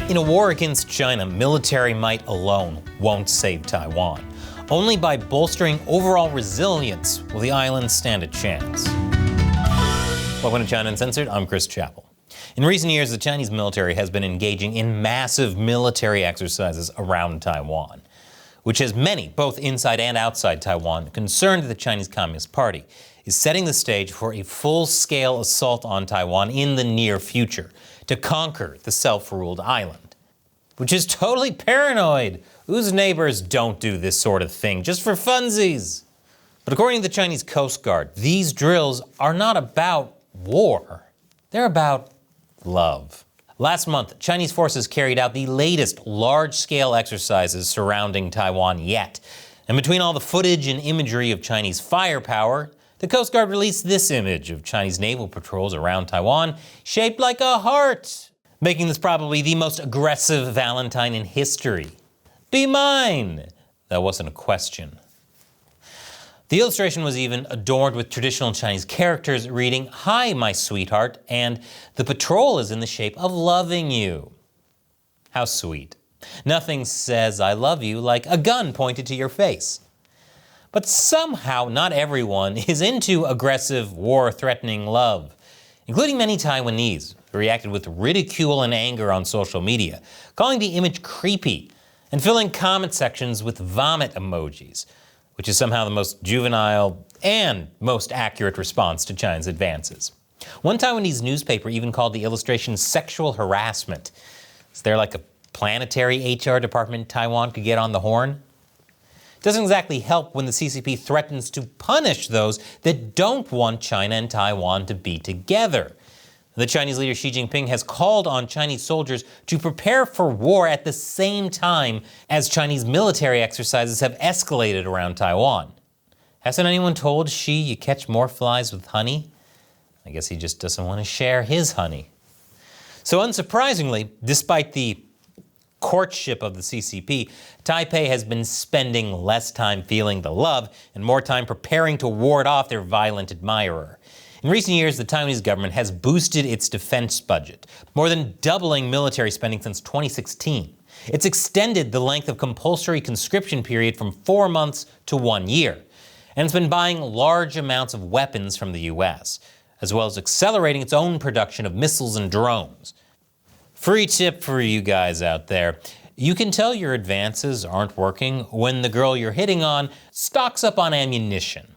In a war against China, military might alone won't save Taiwan. Only by bolstering overall resilience will the island stand a chance. Welcome to China Uncensored, I'm Chris Chappell. In recent years, the Chinese military has been engaging in massive military exercises around Taiwan, which has many, both inside and outside Taiwan, concerned that the Chinese Communist Party is setting the stage for a full-scale assault on Taiwan in the near future to conquer the self-ruled island. Which is totally paranoid. Whose neighbors don't do this sort of thing just for funsies? But according to the Chinese Coast Guard, these drills are not about war. They're about love. Last month, Chinese forces carried out the latest large-scale exercises surrounding Taiwan yet. And between all the footage and imagery of Chinese firepower, the Coast Guard released this image of Chinese naval patrols around Taiwan shaped like a heart, making this probably the most aggressive Valentine in history. Be mine! That wasn't a question. The illustration was even adorned with traditional Chinese characters reading, "Hi, my sweetheart," and "The patrol is in the shape of loving you." How sweet. Nothing says I love you like a gun pointed to your face. But somehow not everyone is into aggressive, war-threatening love, including many Taiwanese who reacted with ridicule and anger on social media, calling the image creepy and filling comment sections with vomit emojis, which is somehow the most juvenile and most accurate response to China's advances. One Taiwanese newspaper even called the illustration sexual harassment. Is there like a planetary HR department Taiwan could get on the horn? It doesn't exactly help when the CCP threatens to punish those that don't want China and Taiwan to be together. The Chinese leader Xi Jinping has called on Chinese soldiers to prepare for war at the same time as Chinese military exercises have escalated around Taiwan. Hasn't anyone told Xi you catch more flies with honey? I guess he just doesn't want to share his honey. So unsurprisingly, despite the courtship of the CCP, Taipei has been spending less time feeling the love and more time preparing to ward off their violent admirer. In recent years, the Taiwanese government has boosted its defense budget, more than doubling military spending since 2016. It's extended the length of compulsory conscription period from 4 months to 1 year. And it's been buying large amounts of weapons from the US, as well as accelerating its own production of missiles and drones. Free tip for you guys out there. You can tell your advances aren't working when the girl you're hitting on stocks up on ammunition.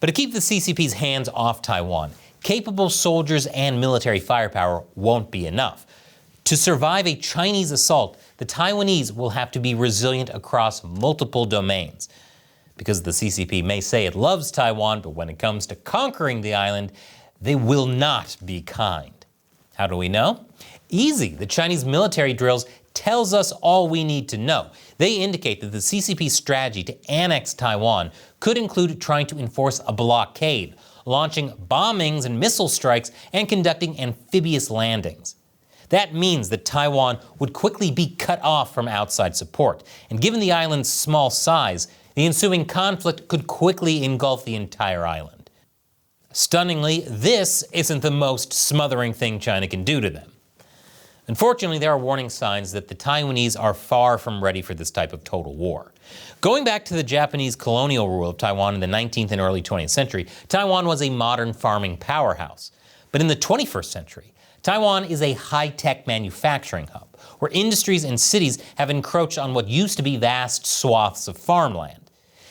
But to keep the CCP's hands off Taiwan, capable soldiers and military firepower won't be enough. To survive a Chinese assault, the Taiwanese will have to be resilient across multiple domains. Because the CCP may say it loves Taiwan, but when it comes to conquering the island, they will not be kind. How do we know? Easy. The Chinese military drills tells us all we need to know. They indicate that the CCP's strategy to annex Taiwan could include trying to enforce a blockade, launching bombings and missile strikes, and conducting amphibious landings. That means that Taiwan would quickly be cut off from outside support, and given the island's small size, the ensuing conflict could quickly engulf the entire island. Stunningly, this isn't the most smothering thing China can do to them. Unfortunately, there are warning signs that the Taiwanese are far from ready for this type of total war. Going back to the Japanese colonial rule of Taiwan in the 19th and early 20th century, Taiwan was a modern farming powerhouse. But in the 21st century, Taiwan is a high-tech manufacturing hub, where industries and cities have encroached on what used to be vast swaths of farmland.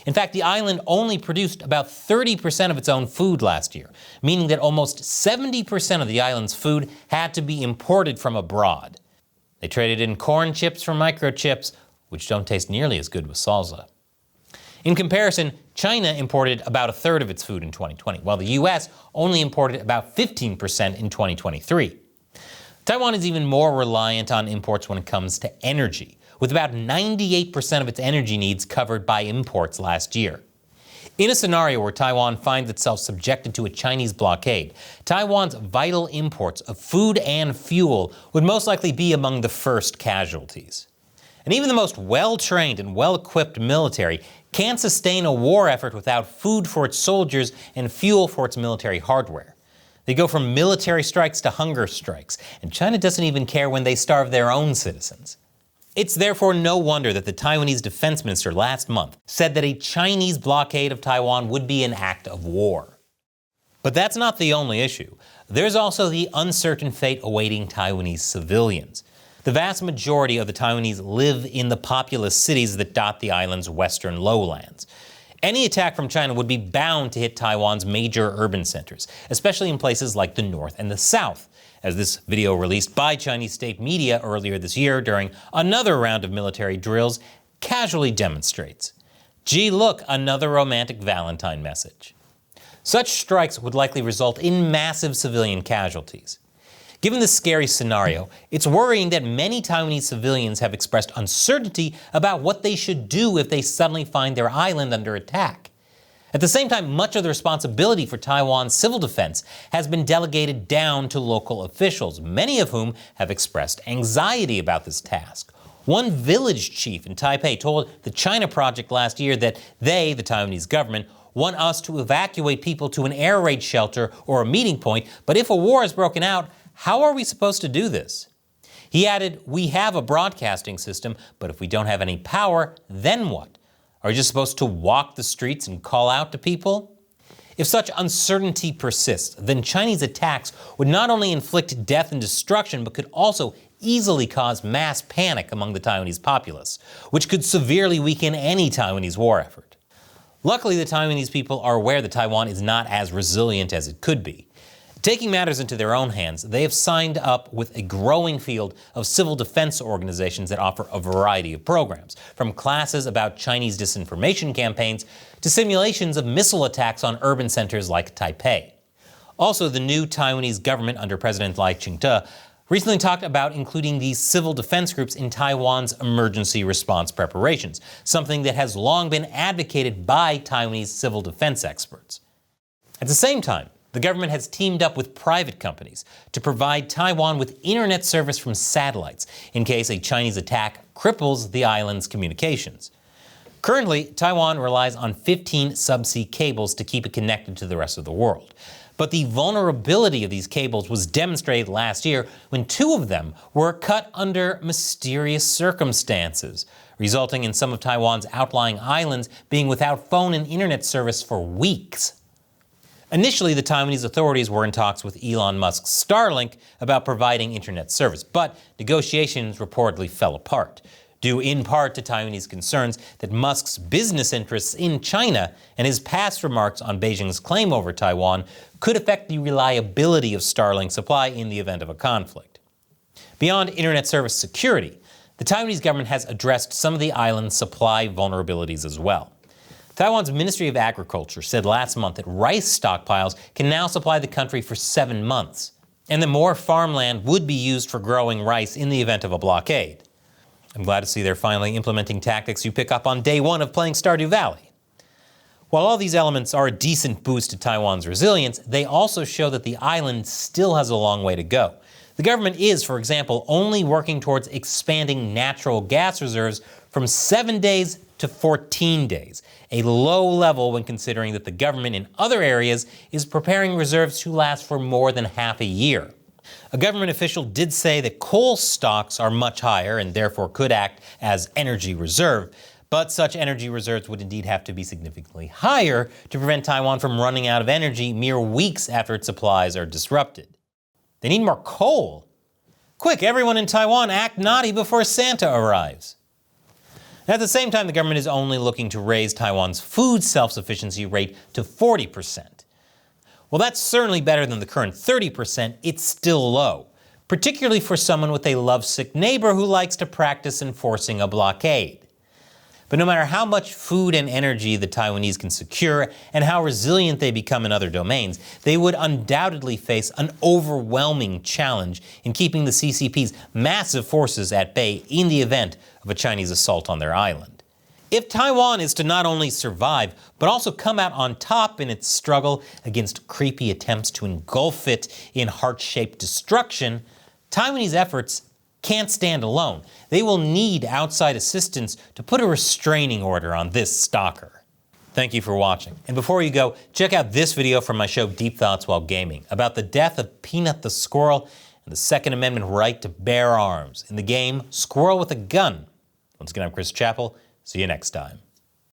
In fact, the island only produced about 30% of its own food last year, meaning that almost 70% of the island's food had to be imported from abroad. They traded in corn chips for microchips, which don't taste nearly as good with salsa. In comparison, China imported about a third of its food in 2020, while the US only imported about 15% in 2023. Taiwan is even more reliant on imports when it comes to energy, with about 98% of its energy needs covered by imports last year. In a scenario where Taiwan finds itself subjected to a Chinese blockade, Taiwan's vital imports of food and fuel would most likely be among the first casualties. And even the most well-trained and well-equipped military can't sustain a war effort without food for its soldiers and fuel for its military hardware. They go from military strikes to hunger strikes, and China doesn't even care when they starve their own citizens. It's therefore no wonder that the Taiwanese defense minister last month said that a Chinese blockade of Taiwan would be an act of war. But that's not the only issue. There's also the uncertain fate awaiting Taiwanese civilians. The vast majority of the Taiwanese live in the populous cities that dot the island's western lowlands. Any attack from China would be bound to hit Taiwan's major urban centers, especially in places like the north and the south, as this video released by Chinese state media earlier this year during another round of military drills casually demonstrates. Gee, look, another romantic Valentine message. Such strikes would likely result in massive civilian casualties. Given this scary scenario, it's worrying that many Taiwanese civilians have expressed uncertainty about what they should do if they suddenly find their island under attack. At the same time, much of the responsibility for Taiwan's civil defense has been delegated down to local officials, many of whom have expressed anxiety about this task. One village chief in Taipei told the China Project last year that they, the Taiwanese government, want us to evacuate people to an air raid shelter or a meeting point, but if a war has broken out, how are we supposed to do this? He added, we have a broadcasting system, but if we don't have any power, then what? Are you just supposed to walk the streets and call out to people? If such uncertainty persists, then Chinese attacks would not only inflict death and destruction, but could also easily cause mass panic among the Taiwanese populace, which could severely weaken any Taiwanese war effort. Luckily, the Taiwanese people are aware that Taiwan is not as resilient as it could be. Taking matters into their own hands, they have signed up with a growing field of civil defense organizations that offer a variety of programs, from classes about Chinese disinformation campaigns to simulations of missile attacks on urban centers like Taipei. Also, the new Taiwanese government under President Lai Ching-te recently talked about including these civil defense groups in Taiwan's emergency response preparations, something that has long been advocated by Taiwanese civil defense experts. At the same time, the government has teamed up with private companies to provide Taiwan with internet service from satellites in case a Chinese attack cripples the island's communications. Currently, Taiwan relies on 15 subsea cables to keep it connected to the rest of the world. But the vulnerability of these cables was demonstrated last year when 2 of them were cut under mysterious circumstances, resulting in some of Taiwan's outlying islands being without phone and internet service for weeks. Initially, the Taiwanese authorities were in talks with Elon Musk's Starlink about providing internet service, but negotiations reportedly fell apart, due in part to Taiwanese concerns that Musk's business interests in China and his past remarks on Beijing's claim over Taiwan could affect the reliability of Starlink supply in the event of a conflict. Beyond internet service security, the Taiwanese government has addressed some of the island's supply vulnerabilities as well. Taiwan's Ministry of Agriculture said last month that rice stockpiles can now supply the country for 7 months, and that more farmland would be used for growing rice in the event of a blockade. I'm glad to see they're finally implementing tactics you pick up on day 1 of playing Stardew Valley. While all these elements are a decent boost to Taiwan's resilience, they also show that the island still has a long way to go. The government is, for example, only working towards expanding natural gas reserves from 7 days to 14 days, a low level when considering that the government in other areas is preparing reserves to last for more than half a year. A government official did say that coal stocks are much higher and therefore could act as energy reserve, but such energy reserves would indeed have to be significantly higher to prevent Taiwan from running out of energy mere weeks after its supplies are disrupted. They need more coal. Quick, everyone in Taiwan, act naughty before Santa arrives. At the same time, the government is only looking to raise Taiwan's food self-sufficiency rate to 40%. While that's certainly better than the current 30%, it's still low, particularly for someone with a lovesick neighbor who likes to practice enforcing a blockade. But no matter how much food and energy the Taiwanese can secure and how resilient they become in other domains, they would undoubtedly face an overwhelming challenge in keeping the CCP's massive forces at bay in the event of a Chinese assault on their island. If Taiwan is to not only survive, but also come out on top in its struggle against creepy attempts to engulf it in heart-shaped destruction, Taiwanese efforts can't stand alone. They will need outside assistance to put a restraining order on this stalker. Thank you for watching. And before you go, check out this video from my show Deep Thoughts While Gaming about the death of Peanut the squirrel and the Second Amendment right to bear arms in the game Squirrel with a Gun. Once again, I'm Chris Chappell. See you next time.